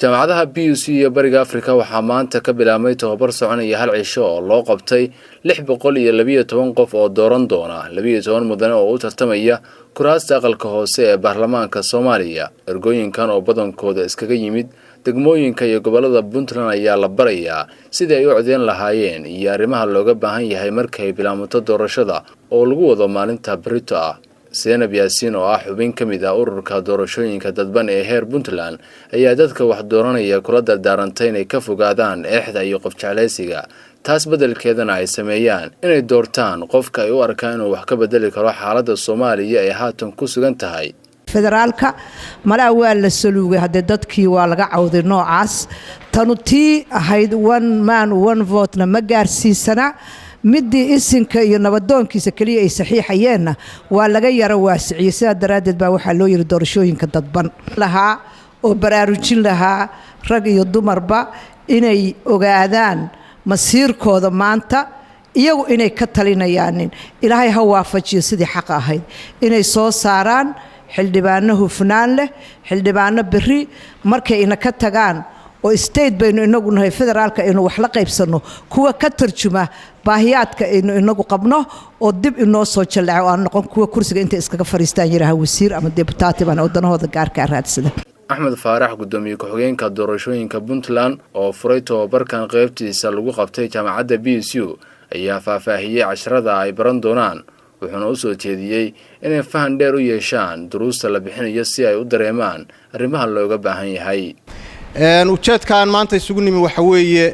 jaamacadaha BUC iyo Bariga Afrika waxaa maanta ka bilaabmay tababar soconaya hal cisho oo loo qabtay 612 qof oo dooran doona 12 mudane oo u tartamaya kuraasta aqalka hoose ee baarlamaanka Soomaaliya. Ergooyinkan oo badankooda iskaga yimid degmooyinka iyo gobolada Puntland ayaa la barayaa sidii ay u codeyn lahaayeen iyo arrimaha looga baahan yahay markay bilaabmato doorashada oo lagu wado maalinta berrito ah. Zainab Yaasiin oo ah xubin ka mid ah ururka doorashooyinka dadban ee heer Puntland ayaa dadka wax dooranaya kula dardaarantay inay ka fogaadaan eexda iyo qof jeclaysiga taas bedelkeedana ay sameeyaan inay doortaan qofka ay u arkaan inuu wax ka bedeli karo xaaladda Soomaaliya ee haatan ku sugan tahay. federaalka mala waa la saluugay hadda dadkii waa laga cawday noocaas tanutii ahayd one man one vote na ma gaarsiisana midii isinka iyo nabadoonkiisa kaliya ay saxiixayeen waa laga yara waasiciyay sida daraadeed baa waxa loo yiri doorashooyinka dadban lahaa oo baraarujin lahaa rag iyo dumarba inay ogaadaan masiirkooda maanta iyagu inay ka talinayaan ilaahay ha waafajiyo sidii xaq ahayd inay soo saaraan xildhibaano hufnaan leh xildhibaano berri markay ina ka tagaan oo state baynu inagu nahay federaalka inuu wax la qaybsano kuwa ka tarjuma baahiyaadka inagu qabno oo dib inoo soo jaleeco aan noqon kuwa kursiga inta iskaga fariistaan yiraahdo wasiir ama deputy baan wadanahooda gaarka raadsada. Axmed Faarax gudoomiye ku-xigeenka doorashooyinka Puntland oo furay tababarkan qaybtiisa lagu qabtay jaamacadda BSU ayaa faahfaahiyay casharada ay baran doonaan wuxuuna u soo jeediyay inay fahan dheer u yeeshaan duruusta la bixinayo si ay u dareemaan arrimaha looga baahan yahay. ujeedkan maanta isugu nimi waxa weeye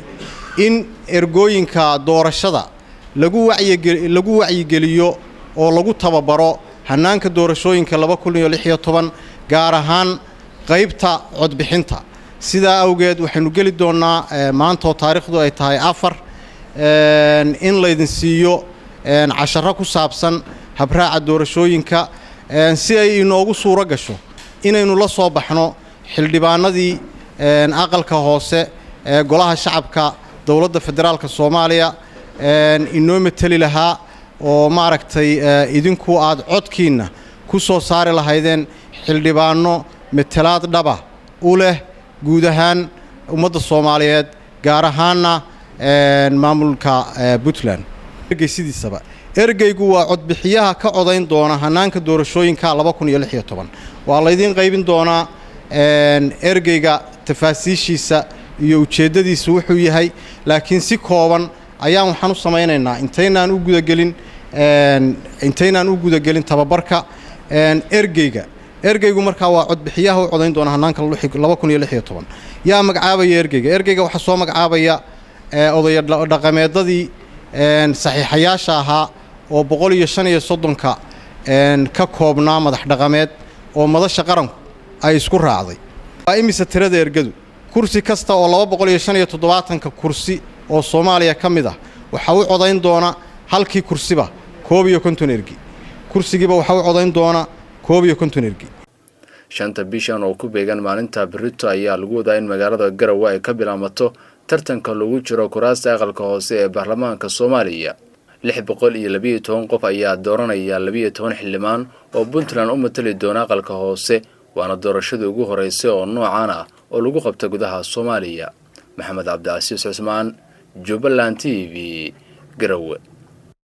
in ergooyinka doorashada lagu wacyigeliyo oo lagu tababaro hanaanka doorashooyinka 2016 gaar ahaan qaybta codbixinta sida awgeed waxaanu gali doonaa maanta oo taariikhdu ay tahay 4 in la idin siiyo casharo ku saabsan habraaca doorashooyinka si ay inoogu suuro gasho inaynu la soo baxno xildhibaanadii aqalka hoose ee golaha shacabka dawladda federaalka Soomaaliya inoo matali lahaa oo maaragtay idinku aad codkiina ku soo saari lahaydeen xildhibaano matalaad dhaba u leh guud ahaan ummadda Soomaaliyeed gaar ahaanna maamulka Puntland. Ergeysidiisaba ergeygu waa codbixiyaha ka codayn doona hanaanka doorashooyinka 2016 waa la idin qaybin doonaa ergeyga tafaasiishiisa iyo ujeedadiisu wuxuu yahay laakiin si kooban ayaan waxaan u samaynaynaa intaynaan u gudagelin tababarka ergeygu markaa waa codbixiyaha u codayn doona hanaanka 2016 yaa magacaabaya ergeyga waxa soo magacaabaya odaya dhaqameedadii saxiixayaasha ahaa oo 135 ka koobnaa madax dhaqameed oo madasha qaranku ay isku raacday waa imisa tirada ergadu kursi kasta oo 275 kursi oo Soomaaliya ka mid ah waxa uu codayn doona halkii kursiba 51 ergi kursigiiba waxa uu codayn doona 51 ergi. shanta bishan oo ku beegan maalinta berrito ayaa lagu wadaa in magaalada Garowe ay ka bilaabmato tartanka lagu jiro kuraasta aqalka hoose ee baarlamaanka Soomaaliya. 612 qof ayaa dooranaya 12 xildhibaan oo Puntland u matali doona aqalka hoose waana doorashada ugu horeysay oo noocan ah oo lagu qabtay gudaha Soomaaliya. Maxamed Cabdi Casiis Cusmaan, Jubaland TV, Garowe.